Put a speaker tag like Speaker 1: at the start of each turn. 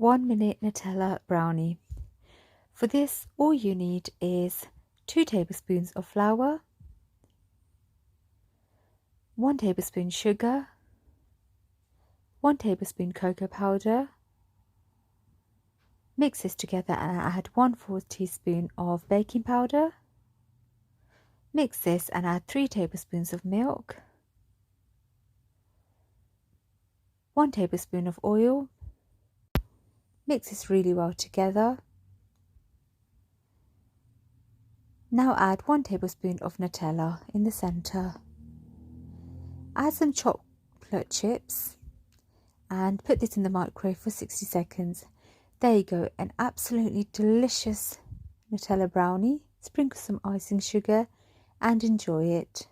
Speaker 1: 1-minute Nutella brownie. For this, all you need is 2 tablespoons of flour, 1 tablespoon sugar, 1 tablespoon cocoa powder. Mix this together and add 1/4 teaspoon of baking powder. Mix this and add 3 tablespoons of milk, 1 tablespoon of oil. Mix this really well together. Now add 1 tablespoon of Nutella in the centre. Add some chocolate chips and put this in the microwave for 60 seconds. There you go, an absolutely delicious Nutella brownie. Sprinkle some icing sugar and enjoy it.